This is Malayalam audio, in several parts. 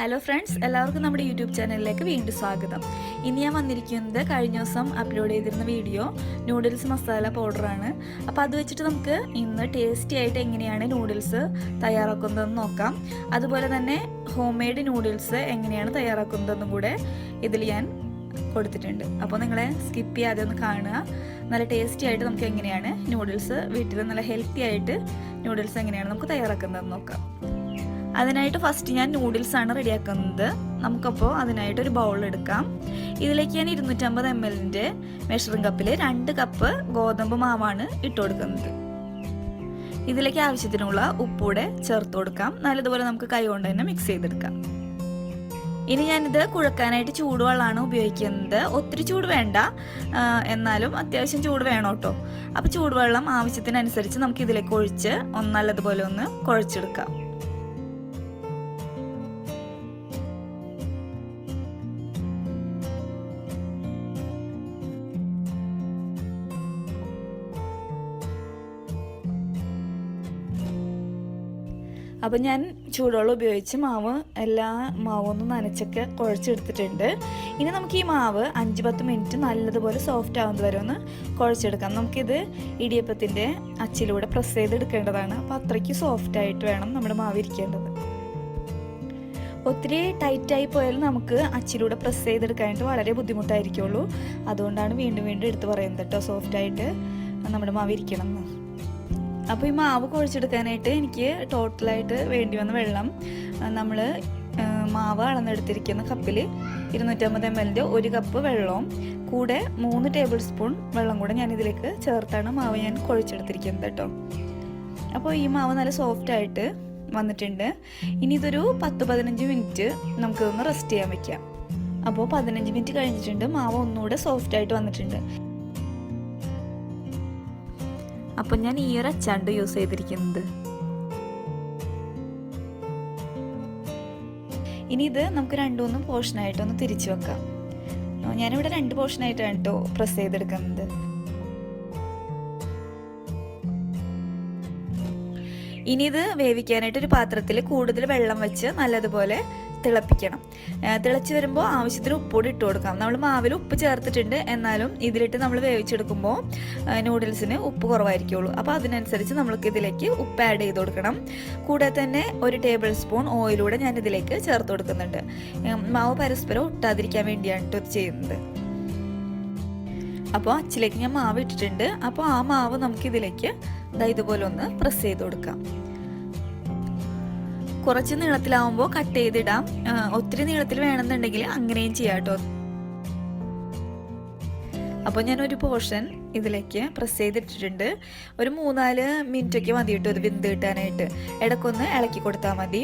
ഹലോ ഫ്രണ്ട്സ്, എല്ലാവർക്കും നമ്മുടെ യൂട്യൂബ് ചാനലിലേക്ക് വീണ്ടും സ്വാഗതം. ഇന്ന് ഞാൻ വന്നിരിക്കുന്നത് കഴിഞ്ഞ ദിവസം അപ്ലോഡ് ചെയ്തിരുന്ന വീഡിയോ നൂഡിൽസ് മസാല പൗഡറാണ്. അപ്പോൾ അത് വെച്ചിട്ട് നമുക്ക് ഇന്ന് ടേസ്റ്റി ആയിട്ട് എങ്ങനെയാണ് നൂഡിൽസ് തയ്യാറാക്കുന്നതെന്ന് നോക്കാം. അതുപോലെ തന്നെ ഹോം മെയ്ഡ് നൂഡിൽസ് എങ്ങനെയാണ് തയ്യാറാക്കുന്നതെന്നും കൂടെ ഇതിൽ ഞാൻ കൊടുത്തിട്ടുണ്ട്. അപ്പോൾ നിങ്ങളെ സ്കിപ്പ് ചെയ്യാതെ ഒന്ന് കാണുക. നല്ല ടേസ്റ്റി ആയിട്ട് നമുക്ക് എങ്ങനെയാണ് നൂഡിൽസ് വീട്ടിൽ നല്ല ഹെൽത്തി ആയിട്ട് നൂഡിൽസ് എങ്ങനെയാണ് നമുക്ക് തയ്യാറാക്കുന്നതെന്ന് നോക്കാം. അതിനായിട്ട് ഫസ്റ്റ് ഞാൻ നൂഡിൽസ് ആണ് റെഡിയാക്കുന്നത്. നമുക്കപ്പോൾ അതിനായിട്ട് ഒരു ബൗൾ എടുക്കാം. ഇതിലേക്ക് ഞാൻ 250 ml മെഷറിംഗ് കപ്പിൽ 2 കപ്പ് ഗോതമ്പ് മാവാണ് ഇട്ട് കൊടുക്കുന്നത്. ഇതിലേക്ക് ആവശ്യത്തിനുള്ള ഉപ്പൂടെ ചേർത്ത് കൊടുക്കാം. നല്ലതുപോലെ നമുക്ക് കൈ കൊണ്ട് തന്നെ മിക്സ് ചെയ്തെടുക്കാം. ഇനി ഞാനിത് കുഴക്കാനായിട്ട് ചൂടുവെള്ളമാണ് ഉപയോഗിക്കുന്നത്. ഒത്തിരി ചൂട് വേണ്ട, എന്നാലും അത്യാവശ്യം ചൂട് വേണം കേട്ടോ. അപ്പോൾ ചൂടുവെള്ളം ആവശ്യത്തിനനുസരിച്ച് നമുക്ക് ഇതിലേക്ക് ഒഴിച്ച് നല്ലതുപോലെ ഒന്ന് കുഴച്ചെടുക്കാം. അപ്പം ഞാൻ ചൂടുവെള്ളം ഉപയോഗിച്ച് എല്ലാ മാവൊന്നും നനച്ചൊക്കെ കുഴച്ചെടുത്തിട്ടുണ്ട്. ഇനി നമുക്ക് ഈ മാവ് 5-10 മിനിറ്റ് നല്ലതുപോലെ സോഫ്റ്റ് ആവുന്നത് വരെ ഒന്ന് കുഴച്ചെടുക്കാം. നമുക്കിത് ഇടിയപ്പത്തിൻ്റെ അച്ചിലൂടെ പ്രസ് ചെയ്തെടുക്കേണ്ടതാണ്. അപ്പോൾ അത്രയ്ക്ക് സോഫ്റ്റായിട്ട് വേണം നമ്മുടെ മാവ് ഇരിക്കേണ്ടത്. ഒത്തിരി ടൈറ്റായി പോയാലും നമുക്ക് അച്ചിലൂടെ പ്രസ് ചെയ്തെടുക്കാനായിട്ട് വളരെ ബുദ്ധിമുട്ടായിരിക്കുള്ളൂ. അതുകൊണ്ടാണ് വീണ്ടും വീണ്ടും എടുത്ത് പറയുന്നത് കേട്ടോ, സോഫ്റ്റായിട്ട് നമ്മുടെ മാവ് ഇരിക്കണം എന്ന്. അപ്പോൾ ഈ മാവ് കുഴച്ചെടുക്കാനായിട്ട് എനിക്ക് ടോട്ടലായിട്ട് വേണ്ടി വന്ന വെള്ളം, നമ്മൾ മാവ് അളന്നെടുത്തിരിക്കുന്ന കപ്പിൽ 250 ml 1 കപ്പ് വെള്ളവും കൂടെ 3 ടേബിൾ സ്പൂൺ വെള്ളം കൂടെ ഞാൻ ഇതിലേക്ക് ചേർത്താണ് മാവ് ഞാൻ കുഴച്ചെടുത്തിരിക്കുന്നത് കേട്ടോ. അപ്പോൾ ഈ മാവ് നല്ല സോഫ്റ്റായിട്ട് വന്നിട്ടുണ്ട്. ഇനി ഇതൊരു 10-15 മിനിറ്റ് നമുക്കിതൊന്ന് റെസ്റ്റ് ചെയ്യാൻ വെക്കാം. അപ്പോൾ 15 മിനിറ്റ് കഴിഞ്ഞിട്ടുണ്ട്. മാവ് ഒന്നുകൂടെ സോഫ്റ്റായിട്ട് വന്നിട്ടുണ്ട്. അപ്പം ഞാൻ ഈ ഒരു അച്ചാണ്ട് യൂസ് ചെയ്തിരിക്കുന്നത്. ഇനി ഇത് നമുക്ക് 2-3 പോർഷനായിട്ടൊന്ന് തിരിച്ചു വെക്കാം. ഞാനിവിടെ 2 പോർഷനായിട്ടാണ് കേട്ടോ പ്രസ് ചെയ്തെടുക്കുന്നത്. ഇനി ഇത് വേവിക്കാനായിട്ട് ഒരു പാത്രത്തിൽ കൂടുതൽ വെള്ളം വെച്ച് നല്ലതുപോലെ തിളപ്പിക്കണം. തിളച്ച് വരുമ്പോൾ ആവശ്യത്തിന് ഉപ്പൂടി ഇട്ട് കൊടുക്കാം. നമ്മൾ മാവിൽ ഉപ്പ് ചേർത്തിട്ടുണ്ട്, എന്നാലും ഇതിലിട്ട് നമ്മൾ വേവിച്ചെടുക്കുമ്പോൾ നൂഡിൽസിന് ഉപ്പ് കുറവായിരിക്കുള്ളൂ. അപ്പോൾ അതിനനുസരിച്ച് നമ്മൾക്ക് ഇതിലേക്ക് ഉപ്പ് ആഡ് ചെയ്ത് കൊടുക്കണം. കൂടാതെ തന്നെ 1 ടേബിൾ സ്പൂൺ ഓയിലൂടെ ഞാൻ ഇതിലേക്ക് ചേർത്ത് കൊടുക്കുന്നുണ്ട്. മാവ് പരസ്പരം ഒട്ടാതിരിക്കാൻ വേണ്ടിയാണ് ഇത് ചെയ്യുന്നത്. അപ്പോൾ അച്ചിലേക്ക് ഞാൻ മാവ് ഇട്ടിട്ടുണ്ട്. അപ്പോൾ ആ മാവ് നമുക്കിതിലേക്ക് ഇതുപോലെ ഒന്ന് പ്രസ് ചെയ്ത് കൊടുക്കാം. കുറച്ച് നീളത്തിലാവുമ്പോൾ കട്ട് ചെയ്തിടാം. ഒത്തിരി നീളത്തിൽ വേണമെന്നുണ്ടെങ്കിൽ അങ്ങനെയും ചെയ്യാം കേട്ടോ. അപ്പോൾ ഞാനൊരു പോർഷൻ ഇതിലേക്ക് പ്രസ് ചെയ്തിട്ടിട്ടുണ്ട്. ഒരു 3-4 മിനിറ്റൊക്കെ മതി കേട്ടോ ഇത് വെന്ത് കിട്ടാനായിട്ട്. ഇടയ്ക്കൊന്ന് ഇളക്കി കൊടുത്താൽ മതി.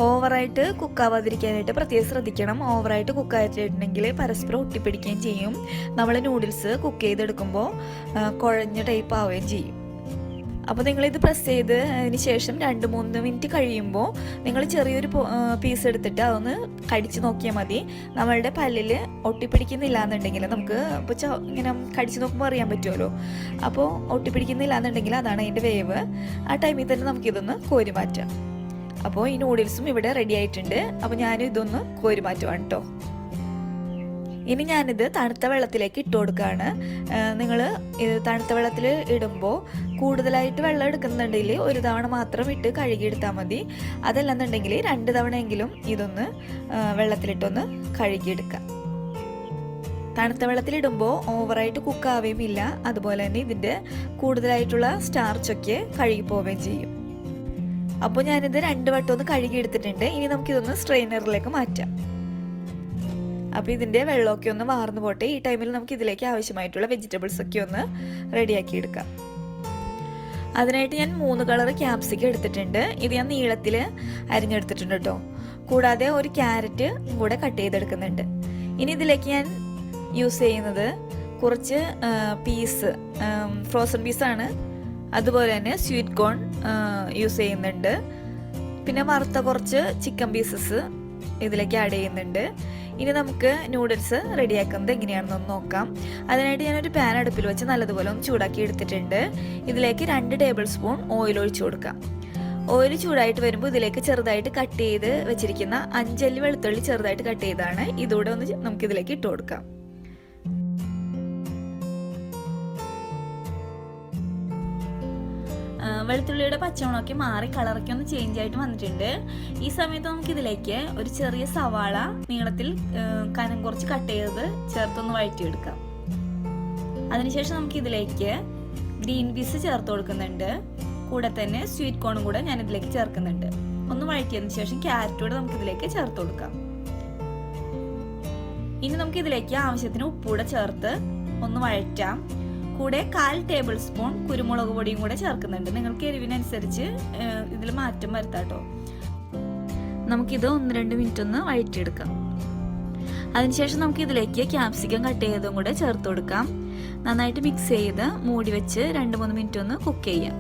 ഓവറായിട്ട് കുക്കാവാതിരിക്കാനായിട്ട് പ്രത്യേകം ശ്രദ്ധിക്കണം. ഓവറായിട്ട് കുക്കായിട്ടുണ്ടെങ്കിൽ പരസ്പരം ഒട്ടിപ്പിടിക്കുകയും ചെയ്യും. നമ്മൾ നൂഡിൽസ് കുക്ക് ചെയ്തെടുക്കുമ്പോൾ കുഴഞ്ഞ ടൈപ്പ് ആവുകയും ചെയ്യും. അപ്പോൾ നിങ്ങളിത് പ്രസ് ചെയ്തതിന് ശേഷം 2-3 മിനിറ്റ് കഴിയുമ്പോൾ നിങ്ങൾ ചെറിയൊരു പീസ് എടുത്തിട്ട് അതൊന്ന് കടിച്ച് നോക്കിയാൽ മതി. നമ്മളുടെ പല്ലിൽ ഒട്ടിപ്പിടിക്കുന്നില്ല എന്നുണ്ടെങ്കിൽ നമുക്ക് ഇപ്പോൾ ഇങ്ങനെ കടിച്ച് നോക്കുമ്പോൾ അറിയാൻ പറ്റുമല്ലോ. അപ്പോൾ ഒട്ടിപ്പിടിക്കുന്നില്ല എന്നുണ്ടെങ്കിൽ അതാണ് അതിൻ്റെ വേവ്. ആ ടൈമിൽ തന്നെ നമുക്കിതൊന്ന് കോരി മാറ്റാം. അപ്പോൾ ഈ നൂഡിൽസും ഇവിടെ റെഡി ആയിട്ടുണ്ട്. അപ്പോൾ ഞാനും ഇതൊന്ന് കോരി മാറ്റുവാണ് കേട്ടോ. ഇനി ഞാനിത് തണുത്ത വെള്ളത്തിലേക്ക് ഇട്ട് കൊടുക്കുകയാണ്. നിങ്ങൾ ഇത് തണുത്ത വെള്ളത്തിൽ ഇടുമ്പോൾ കൂടുതലായിട്ട് വെള്ളം എടുക്കുന്നുണ്ടെങ്കിൽ 1 തവണ മാത്രം ഇട്ട് കഴുകിയെടുത്താൽ മതി. അതല്ലെന്നുണ്ടെങ്കിൽ 2 തവണയെങ്കിലും ഇതൊന്ന് വെള്ളത്തിലിട്ടൊന്ന് കഴുകിയെടുക്കാം. തണുത്ത വെള്ളത്തിലിടുമ്പോൾ ഓവറായിട്ട് കുക്കാവുകയും ഇല്ല. അതുപോലെ തന്നെ ഇതിൻ്റെ കൂടുതലായിട്ടുള്ള സ്റ്റാർച്ചൊക്കെ കഴുകി പോവുകയും ചെയ്യും. അപ്പോൾ ഞാനിത് 2 വട്ടം ഒന്ന് കഴുകി എടുത്തിട്ടുണ്ട്. ഇനി നമുക്കിതൊന്ന് സ്ട്രെയിനറിലേക്ക് മാറ്റാം. അപ്പോൾ ഇതിൻ്റെ വെള്ളമൊക്കെ ഒന്ന് വാർന്നു പോട്ടെ. ഈ ടൈമിൽ നമുക്ക് ഇതിലേക്ക് ആവശ്യമായിട്ടുള്ള വെജിറ്റബിൾസ് ഒക്കെ ഒന്ന് റെഡിയാക്കി എടുക്കാം. അതിനായിട്ട് ഞാൻ 3 കളർ ക്യാപ്സിക്കം എടുത്തിട്ടുണ്ട്. ഇത് ഞാൻ നീളത്തിൽ അരിഞ്ഞെടുത്തിട്ടുണ്ട് കേട്ടോ. കൂടാതെ ഒരു ക്യാരറ്റ് കൂടെ കട്ട് ചെയ്തെടുക്കുന്നുണ്ട്. ഇനി ഇതിലേക്ക് ഞാൻ യൂസ് ചെയ്യുന്നത് കുറച്ച് പീസ് ഫ്രോസൺ പീസാണ്. അതുപോലെ തന്നെ സ്വീറ്റ് കോൺ യൂസ് ചെയ്യുന്നുണ്ട്. പിന്നെ വറുത്ത കുറച്ച് ചിക്കൻ പീസസ് ഇതിലേക്ക് ആഡ് ചെയ്യുന്നുണ്ട്. ഇനി നമുക്ക് നൂഡിൽസ് റെഡിയാക്കുന്നത് എങ്ങനെയാണെന്നൊന്ന് നോക്കാം. അതിനായിട്ട് ഞാനൊരു പാൻ അടുപ്പിൽ വെച്ച് നല്ലതുപോലെ ഒന്ന് ചൂടാക്കി എടുത്തിട്ടുണ്ട്. ഇതിലേക്ക് 2 ടേബിൾ സ്പൂൺ ഓയിൽ ഒഴിച്ചു കൊടുക്കാം. ഓയിൽ ചൂടായിട്ട് വരുമ്പോൾ ഇതിലേക്ക് ചെറുതായിട്ട് കട്ട് ചെയ്ത് വെച്ചിരിക്കുന്ന 5 അല്ലി വെളുത്തുള്ളി ചെറുതായിട്ട് കട്ട് ചെയ്താണ് ഇതൂടെ ഒന്ന് നമുക്കിതിലേക്ക് ഇട്ട് കൊടുക്കാം. വെളുത്തുള്ളിയുടെ പച്ചമുളകൊക്കെ മാറി കളറൊക്കെ ഒന്ന് ചേഞ്ച് ആയിട്ട് വന്നിട്ടുണ്ട്. ഈ സമയത്ത് നമുക്കിതിലേക്ക് ഒരു ചെറിയ സവാള നീളത്തിൽ കനം കുറച്ച് കട്ട് ചെയ്ത് ചേർത്തൊന്ന് വഴറ്റിയെടുക്കാം. അതിനുശേഷം നമുക്കിതിലേക്ക് ഗ്രീൻ പീസ് ചേർത്ത് കൊടുക്കുന്നുണ്ട്. കൂടെ തന്നെ സ്വീറ്റ് കോണും കൂടെ ഞാൻ ഇതിലേക്ക് ചേർക്കുന്നുണ്ട്. ഒന്ന് വഴറ്റിയതിന് ശേഷം ക്യാരറ്റ് കൂടെ നമുക്കിതിലേക്ക് ചേർത്ത് കൊടുക്കാം. ഇനി നമുക്കിതിലേക്ക് ആവശ്യത്തിന് ഉപ്പൂടെ ചേർത്ത് ഒന്ന് വഴറ്റാം. കൂടെ 1/4 ടേബിൾ സ്പൂൺ കുരുമുളക് പൊടിയും കൂടെ ചേർക്കുന്നുണ്ട്. നിങ്ങൾക്ക് എരിവിനനുസരിച്ച് ഇതിൽ മാറ്റം വരുത്താട്ടോ. നമുക്കിത് 1-2 മിനിറ്റ് ഒന്ന് വഴറ്റിയെടുക്കാം. അതിനുശേഷം നമുക്ക് ഇതിലേക്ക് ക്യാപ്സിക്കം കട്ട് ചെയ്തതും കൂടെ ചേർത്ത് കൊടുക്കാം. നന്നായിട്ട് മിക്സ് ചെയ്ത് മൂടി വെച്ച് 2-3 മിനിറ്റ് ഒന്ന് കുക്ക് ചെയ്യാം.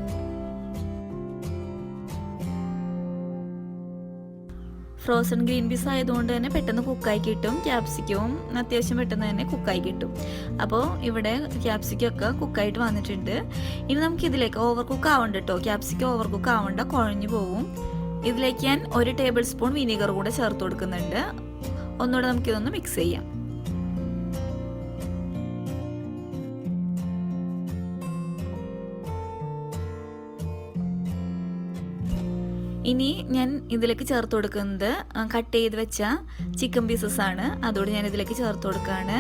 ഫ്രോസൺ ഗ്രീൻ പീസ് ആയതുകൊണ്ട് തന്നെ പെട്ടെന്ന് കുക്കായി കിട്ടും. ക്യാപ്സിക്കവും അത്യാവശ്യം പെട്ടെന്ന് തന്നെ കുക്കായി കിട്ടും. അപ്പോൾ ഇവിടെ ക്യാപ്സിക്കം ഒക്കെ കുക്കായിട്ട് വന്നിട്ടുണ്ട്. ഇനി നമുക്ക് ഇതിലേക്ക് ഓവർ കുക്ക് ആവണ്ട കേട്ടോ. ക്യാപ്സിക്കം ഓവർ കുക്ക് ആവണ്ട, കുഴഞ്ഞു പോകും. ഇതിലേക്ക് ഞാൻ 1 ടേബിൾ സ്പൂൺ വിനീഗർ കൂടെ ചേർത്ത് കൊടുക്കുന്നുണ്ട്. ഒന്നുകൂടെ നമുക്കിതൊന്ന് മിക്സ് ചെയ്യാം. ഇനി ഞാൻ ഇതിലേക്ക് ചേർത്ത് കൊടുക്കുന്നത് കട്ട് ചെയ്ത് വെച്ച ചിക്കൻ പീസസ് ആണ്. അതോടെ ഞാൻ ഇതിലേക്ക് ചേർത്ത് കൊടുക്കുകയാണ്.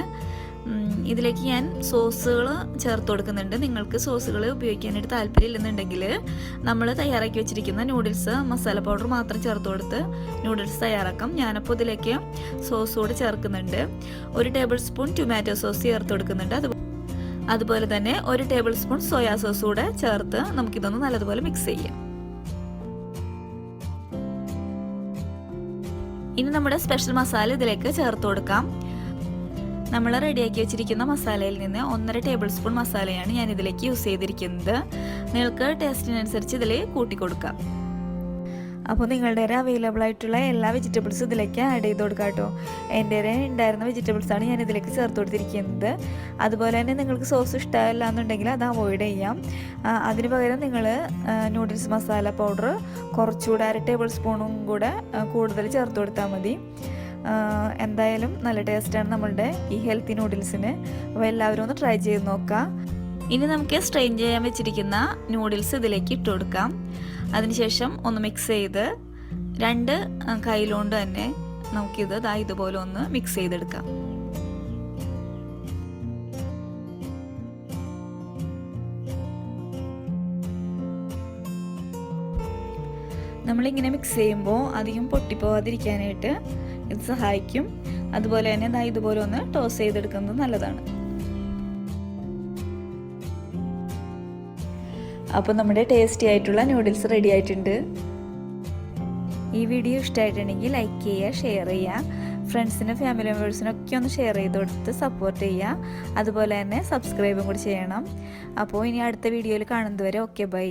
ഇതിലേക്ക് ഞാൻ സോസുകൾ ചേർത്ത് കൊടുക്കുന്നുണ്ട്. നിങ്ങൾക്ക് സോസുകൾ ഉപയോഗിക്കാനായിട്ട് താല്പര്യം ഇല്ലെന്നുണ്ടെങ്കിൽ നമ്മൾ തയ്യാറാക്കി വെച്ചിരിക്കുന്ന നൂഡിൽസ് മസാല പൗഡർ മാത്രം ചേർത്ത് കൊടുത്ത് നൂഡിൽസ് തയ്യാറാക്കാം. ഞാനപ്പോൾ ഇതിലേക്ക് സോസ് കൂടെ ചേർക്കുന്നുണ്ട്. 1 ടേബിൾ സ്പൂൺ ടൊമാറ്റോ സോസ് ചേർത്ത് കൊടുക്കുന്നുണ്ട്. അതുപോലെ തന്നെ 1 ടേബിൾ സ്പൂൺ സോയാ സോസ് കൂടെ ചേർത്ത് നമുക്കിതൊന്ന് നല്ലതുപോലെ മിക്സ് ചെയ്യാം. ഇനി നമ്മുടെ സ്പെഷ്യൽ മസാല ഇതിലേക്ക് ചേർത്ത് കൊടുക്കാം. നമ്മൾ റെഡിയാക്കി വെച്ചിരിക്കുന്ന മസാലയിൽ നിന്ന് 1.5 ടേബിൾ സ്പൂൺ മസാലയാണ് ഞാൻ ഇതിലേക്ക് യൂസ് ചെയ്തിരിക്കുന്നത്. നിങ്ങൾക്ക് ടേസ്റ്റിനനുസരിച്ച് ഇതിൽ കൂട്ടി കൊടുക്കാം. അപ്പോൾ നിങ്ങളുടെ അവൈലബിൾ ആയിട്ടുള്ള എല്ലാ വെജിറ്റബിൾസും ഇതിലേക്ക് ആഡ് ചെയ്ത് കൊടുക്കാം കേട്ടോ. എൻ്റെ ഉണ്ടായിരുന്ന വെജിറ്റബിൾസാണ് ഞാൻ ഇതിലേക്ക് ചേർത്ത് കൊടുത്തിരിക്കുന്നത്. അതുപോലെ തന്നെ നിങ്ങൾക്ക് സോസ് ഇഷ്ടമല്ല എന്നുണ്ടെങ്കിൽ അത് അവോയ്ഡ് ചെയ്യാം. അതിന് പകരം നിങ്ങൾ നൂഡിൽസ് മസാല പൗഡർ കുറച്ചുകൂടെ 1/2 ടേബിൾ സ്പൂണും കൂടെ കൂടുതൽ ചേർത്ത് കൊടുത്താൽ മതി. എന്തായാലും നല്ല ടേസ്റ്റാണ് നമ്മളുടെ ഈ ഹെൽത്തി നൂഡിൽസിന്. അപ്പോൾ എല്ലാവരും ഒന്ന് ട്രൈ ചെയ്ത് നോക്കാം. ഇനി നമുക്ക് സ്ട്രെയിൻ ചെയ്യാൻ വെച്ചിരിക്കുന്ന നൂഡിൽസ് ഇതിലേക്ക് ഇട്ട് കൊടുക്കാം. അതിനുശേഷം ഒന്ന് മിക്സ് ചെയ്ത് 2 കൈയിലുകൊണ്ട് തന്നെ നമുക്കിത് ഇതുപോലെ ഒന്ന് മിക്സ് ചെയ്തെടുക്കാം. നമ്മളിങ്ങനെ മിക്സ് ചെയ്യുമ്പോൾ അധികം പൊട്ടിപ്പോവാതിരിക്കാനായിട്ട് ഇത് സഹായിക്കും. അതുപോലെ തന്നെ ഇതുപോലെ ഒന്ന് ടോസ് ചെയ്തെടുക്കുന്നത് നല്ലതാണ്. അപ്പോൾ നമ്മുടെ ടേസ്റ്റി ആയിട്ടുള്ള നൂഡിൽസ് റെഡി ആയിട്ടുണ്ട്. ഈ വീഡിയോ ഇഷ്ടമായിട്ടുണ്ടെങ്കിൽ ലൈക്ക് ചെയ്യുക, ഷെയർ ചെയ്യുക, ഫ്രണ്ട്സിനും ഫാമിലി മെമ്പേഴ്സിനും ഒക്കെ ഒന്ന് ഷെയർ ചെയ്ത് കൊടുത്ത് സപ്പോർട്ട് ചെയ്യുക. അതുപോലെ തന്നെ സബ്സ്ക്രൈബും കൂടി ചെയ്യണം. അപ്പോൾ ഇനി അടുത്ത വീഡിയോയിൽ കാണുന്നതുവരെ ഓക്കെ ബൈ.